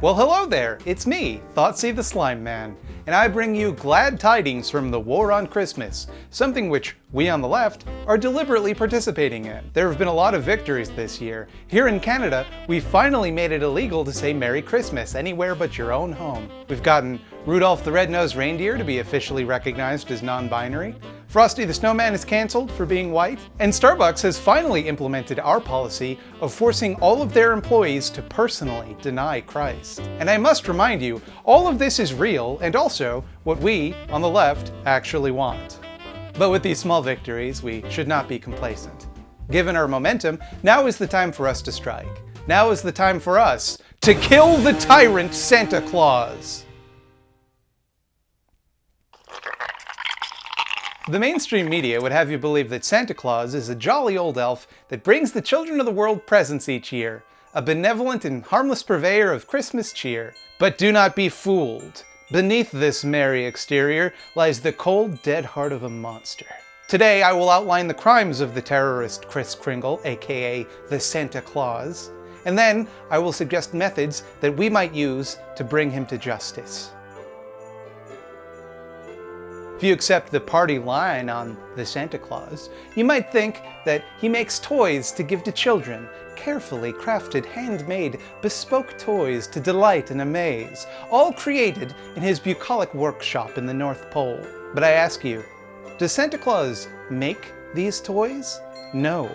Well, hello there, it's me, Thoughtsy the Slime Man, and I bring you glad tidings from the war on Christmas, something which we on the left are deliberately participating in. There have been a lot of victories this year. Here in Canada, we finally made it illegal to say Merry Christmas anywhere but your own home. We've gotten Rudolph the Red-Nosed Reindeer to be officially recognized as non-binary. Frosty the Snowman is cancelled for being white, and Starbucks has finally implemented our policy of forcing all of their employees to personally deny Christ. And I must remind you, all of this is real and also what we, on the left, actually want. But with these small victories, we should not be complacent. Given our momentum, now is the time for us to strike. Now is the time for us to kill the tyrant Santa Claus! The mainstream media would have you believe that Santa Claus is a jolly old elf that brings the children of the world presents each year, a benevolent and harmless purveyor of Christmas cheer. But do not be fooled. Beneath this merry exterior lies the cold, dead heart of a monster. Today I will outline the crimes of the terrorist Kris Kringle, aka the Santa Claus, and then I will suggest methods that we might use to bring him to justice. If you accept the party line on the Santa Claus, you might think that he makes toys to give to children, carefully crafted, handmade, bespoke toys to delight and amaze, all created in his bucolic workshop in the North Pole. But I ask you, does Santa Claus make these toys? No.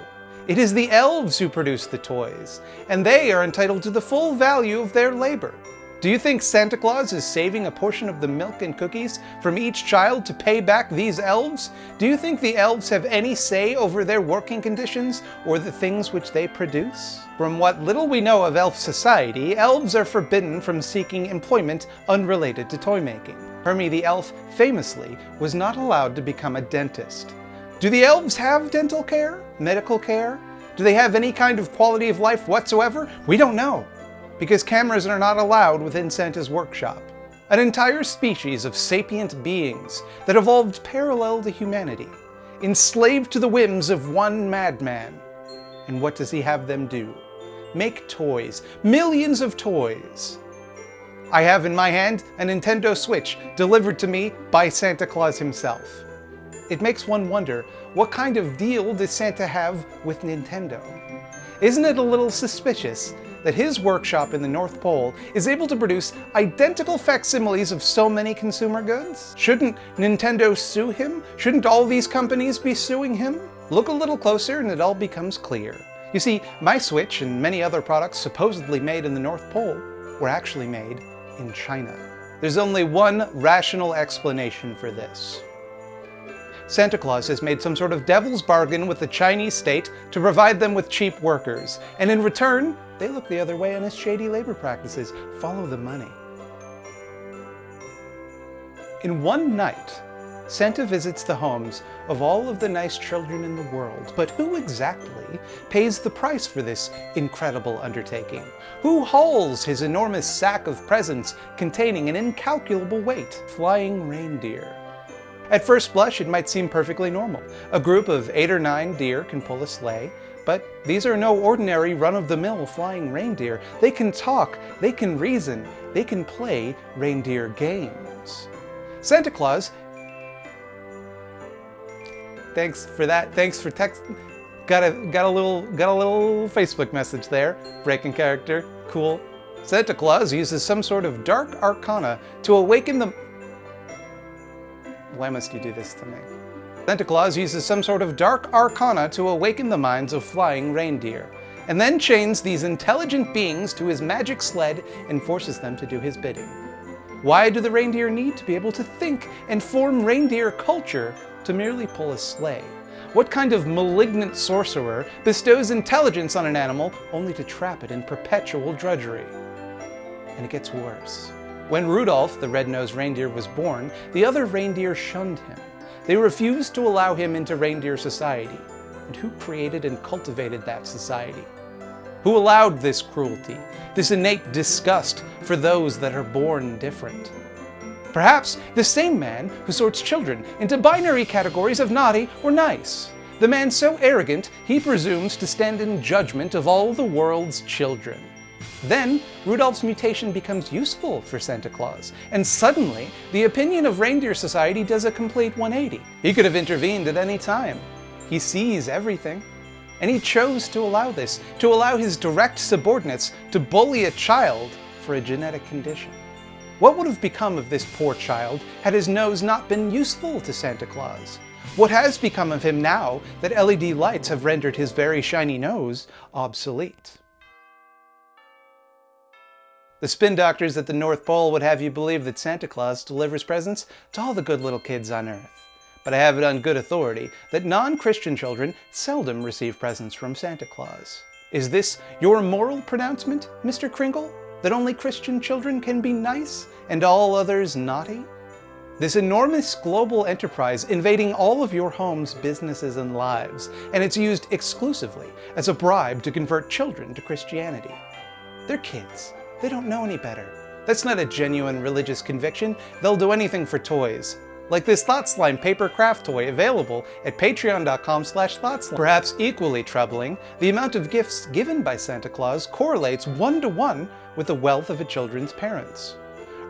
It is the elves who produce the toys, and they are entitled to the full value of their labor. Do you think Santa Claus is saving a portion of the milk and cookies from each child to pay back these elves? Do you think the elves have any say over their working conditions or the things which they produce? From what little we know of elf society, elves are forbidden from seeking employment unrelated to toy making. Hermie the elf famously was not allowed to become a dentist. Do the elves have dental care? Medical care? Do they have any kind of quality of life whatsoever? We don't know, because cameras are not allowed within Santa's workshop. An entire species of sapient beings that evolved parallel to humanity, enslaved to the whims of one madman. And what does he have them do? Make toys. Millions of toys. I have in my hand a Nintendo Switch delivered to me by Santa Claus himself. It makes one wonder, what kind of deal does Santa have with Nintendo? Isn't it a little suspicious that his workshop in the North Pole is able to produce identical facsimiles of so many consumer goods? Shouldn't Nintendo sue him? Shouldn't all these companies be suing him? Look a little closer and it all becomes clear. You see, my Switch and many other products supposedly made in the North Pole were actually made in China. There's only one rational explanation for this. Santa Claus has made some sort of devil's bargain with the Chinese state to provide them with cheap workers, and in return, they look the other way on his shady labor practices. Follow the money. In one night, Santa visits the homes of all of the nice children in the world. But who exactly pays the price for this incredible undertaking? Who hauls his enormous sack of presents containing an incalculable weight? Flying reindeer. At first blush, it might seem perfectly normal. A group of 8 or 9 deer can pull a sleigh, but these are no ordinary run-of-the-mill flying reindeer. They can talk, they can reason, they can play reindeer games. Santa Claus, thanks for that, thanks for text. Got a little Facebook message there. Breaking character, cool. Santa Claus uses some sort of dark arcana to awaken the... Why must you do this to me? Santa Claus uses some sort of dark arcana to awaken the minds of flying reindeer, and then chains these intelligent beings to his magic sled and forces them to do his bidding. Why do the reindeer need to be able to think and form reindeer culture to merely pull a sleigh? What kind of malignant sorcerer bestows intelligence on an animal only to trap it in perpetual drudgery? And it gets worse. When Rudolph the Red-Nosed Reindeer was born, the other reindeer shunned him. They refused to allow him into reindeer society. And who created and cultivated that society? Who allowed this cruelty, this innate disgust for those that are born different? Perhaps the same man who sorts children into binary categories of naughty or nice. The man so arrogant, he presumes to stand in judgment of all the world's children. Then, Rudolph's mutation becomes useful for Santa Claus, and suddenly, the opinion of Reindeer Society does a complete 180. He could have intervened at any time. He sees everything. And he chose to allow this, to allow his direct subordinates to bully a child for a genetic condition. What would have become of this poor child had his nose not been useful to Santa Claus? What has become of him now that LED lights have rendered his very shiny nose obsolete? The spin doctors at the North Pole would have you believe that Santa Claus delivers presents to all the good little kids on Earth. But I have it on good authority that non-Christian children seldom receive presents from Santa Claus. Is this your moral pronouncement, Mr. Kringle? That only Christian children can be nice and all others naughty? This enormous global enterprise invading all of your homes, businesses, and lives, and it's used exclusively as a bribe to convert children to Christianity. They're kids. They don't know any better. That's not a genuine religious conviction. They'll do anything for toys. Like this Thought Slime paper craft toy available at patreon.com/thoughtslime. Perhaps equally troubling, the amount of gifts given by Santa Claus correlates 1-to-1 with the wealth of a children's parents.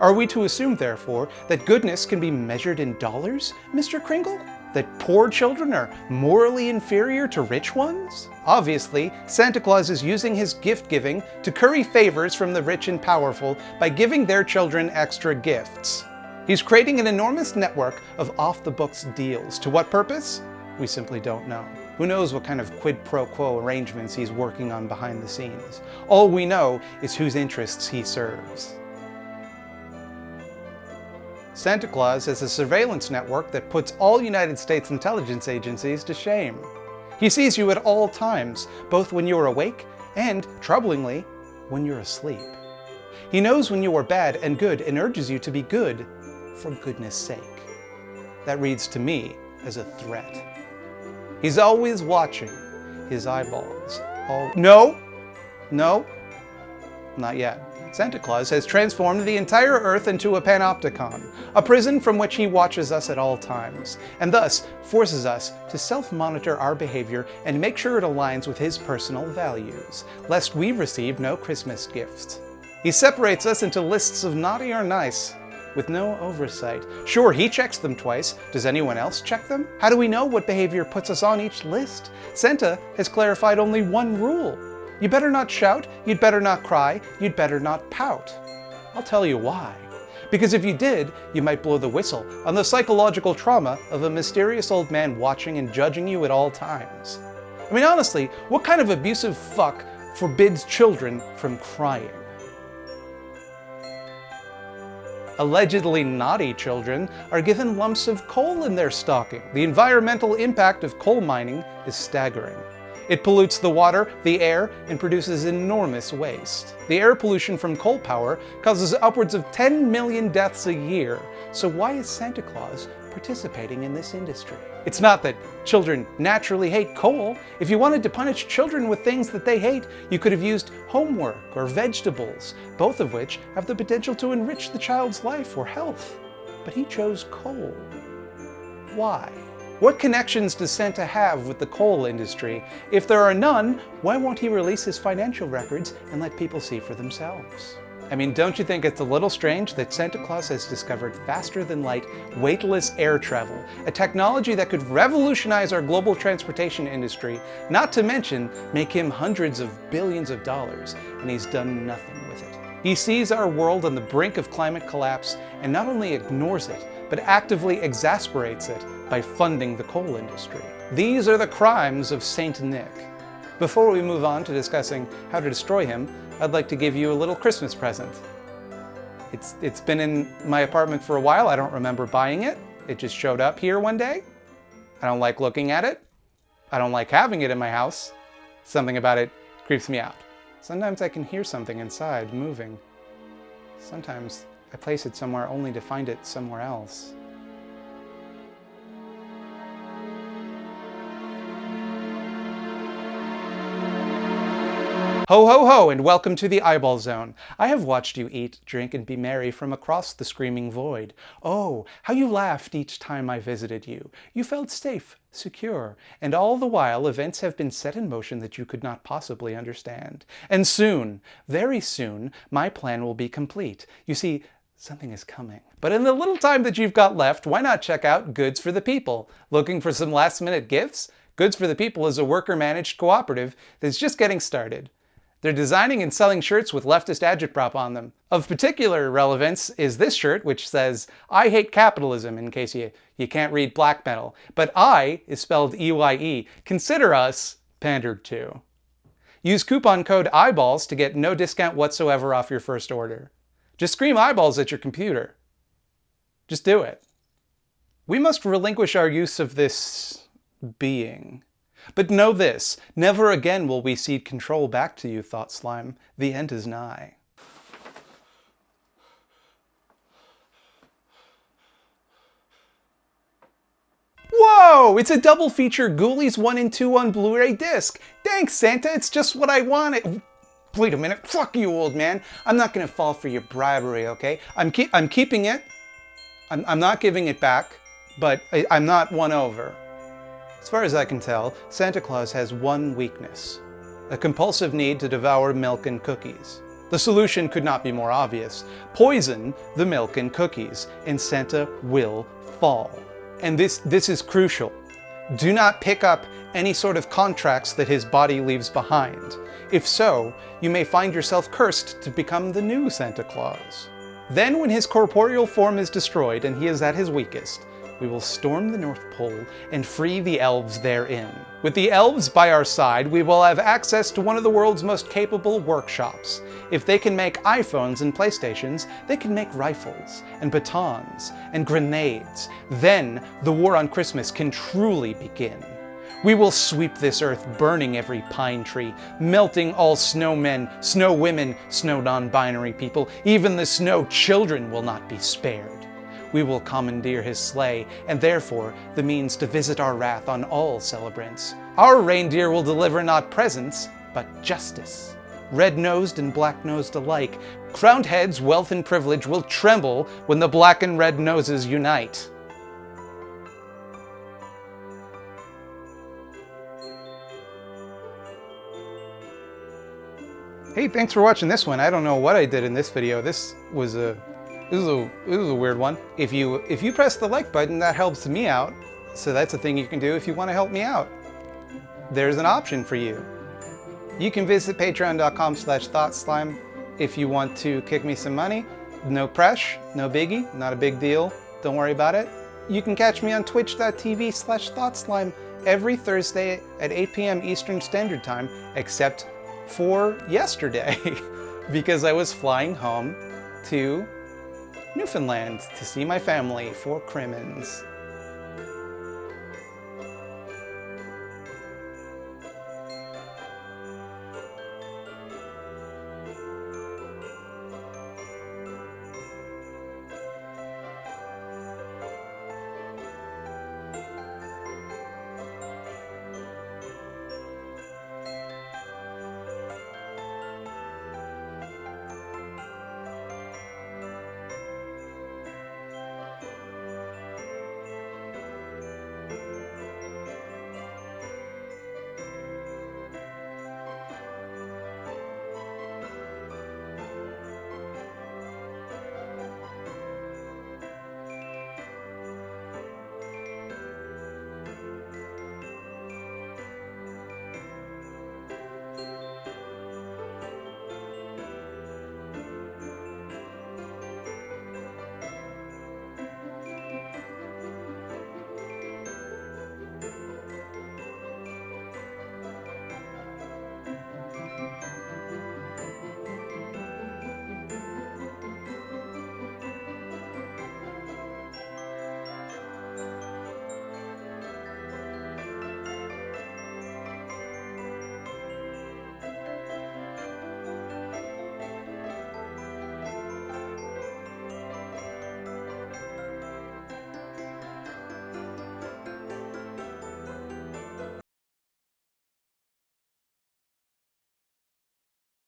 Are we to assume, therefore, that goodness can be measured in dollars, Mr. Kringle? That poor children are morally inferior to rich ones? Obviously, Santa Claus is using his gift-giving to curry favors from the rich and powerful by giving their children extra gifts. He's creating an enormous network of off-the-books deals. To what purpose? We simply don't know. Who knows what kind of quid pro quo arrangements he's working on behind the scenes? All we know is whose interests he serves. Santa Claus has a surveillance network that puts all United States intelligence agencies to shame. He sees you at all times, both when you're awake and, troublingly, when you're asleep. He knows when you are bad and good and urges you to be good for goodness sake. That reads to me as a threat. He's always watching. His eyeballs. No, not yet. Santa Claus has transformed the entire Earth into a panopticon, a prison from which he watches us at all times, and thus forces us to self-monitor our behavior and make sure it aligns with his personal values, lest we receive no Christmas gifts. He separates us into lists of naughty or nice, with no oversight. Sure, he checks them twice. Does anyone else check them? How do we know what behavior puts us on each list? Santa has clarified only one rule. You better not shout, you'd better not cry, you'd better not pout. I'll tell you why. Because if you did, you might blow the whistle on the psychological trauma of a mysterious old man watching and judging you at all times. I mean, honestly, what kind of abusive fuck forbids children from crying? Allegedly naughty children are given lumps of coal in their stocking. The environmental impact of coal mining is staggering. It pollutes the water, the air, and produces enormous waste. The air pollution from coal power causes upwards of 10 million deaths a year. So why is Santa Claus participating in this industry? It's not that children naturally hate coal. If you wanted to punish children with things that they hate, you could have used homework or vegetables, both of which have the potential to enrich the child's life or health. But he chose coal. Why? What connections does Santa have with the coal industry? If there are none, why won't he release his financial records and let people see for themselves? I mean, don't you think it's a little strange that Santa Claus has discovered faster-than-light, weightless air travel, a technology that could revolutionize our global transportation industry, not to mention make him hundreds of billions of dollars, and he's done nothing with it. He sees our world on the brink of climate collapse and not only ignores it, but actively exasperates it by funding the coal industry. These are the crimes of Saint Nick. Before we move on to discussing how to destroy him, I'd like to give you a little Christmas present. It's been in my apartment for a while. I don't remember buying it. It just showed up here one day. I don't like looking at it. I don't like having it in my house. Something about it creeps me out. Sometimes I can hear something inside moving. Sometimes I place it somewhere only to find it somewhere else. Ho ho ho, and welcome to the Eyeball Zone. I have watched you eat, drink, and be merry from across the screaming void. Oh, how you laughed each time I visited you. You felt safe, secure, and all the while events have been set in motion that you could not possibly understand. And soon, very soon, my plan will be complete. You see, something is coming. But in the little time that you've got left, why not check out Goods for the People? Looking for some last-minute gifts? Goods for the People is a worker-managed cooperative that's just getting started. They're designing and selling shirts with leftist agitprop on them. Of particular relevance is this shirt, which says, "I hate capitalism," in case you can't read black metal. But I is spelled E-Y-E. Consider us pandered to. Use coupon code EYEBALLS to get no discount whatsoever off your first order. Just scream eyeballs at your computer. Just do it. We must relinquish our use of this being. But know this, never again will we cede control back to you, Thought Slime. The end is nigh. Whoa! It's a double feature Ghoulies 1 and 2 on Blu-ray disc. Thanks, Santa, it's just what I wanted. Wait a minute, fuck you, old man. I'm not gonna fall for your bribery, okay? I'm keeping it. I'm not giving it back, but I'm not won over. As far as I can tell, Santa Claus has one weakness: a compulsive need to devour milk and cookies. The solution could not be more obvious. Poison the milk and cookies, and Santa will fall. And this is crucial. Do not pick up any sort of contracts that his body leaves behind. If so, you may find yourself cursed to become the new Santa Claus. Then when his corporeal form is destroyed and he is at his weakest, we will storm the North Pole and free the elves therein. With the elves by our side, we will have access to one of the world's most capable workshops. If they can make iPhones and PlayStations, they can make rifles and batons and grenades. Then the war on Christmas can truly begin. We will sweep this earth, burning every pine tree, melting all snowmen, snow women, snow non-binary people. Even the snow children will not be spared. We will commandeer his sleigh, and therefore the means to visit our wrath on all celebrants. Our reindeer will deliver not presents, but justice. Red-nosed and black-nosed alike, crowned heads, wealth and privilege will tremble when the black and red noses unite. Hey, thanks for watching this one. I don't know what I did in this video. This was a weird one. If you press the like button, that helps me out. So that's a thing you can do if you want to help me out. There's an option for you. You can visit patreon.com/thoughtslime if you want to kick me some money. No press, no biggie, not a big deal. Don't worry about it. You can catch me on twitch.tv/thoughtslime every Thursday at 8 p.m. Eastern Standard Time, except for yesterday, because I was flying home to Newfoundland to see my family for Crimmins.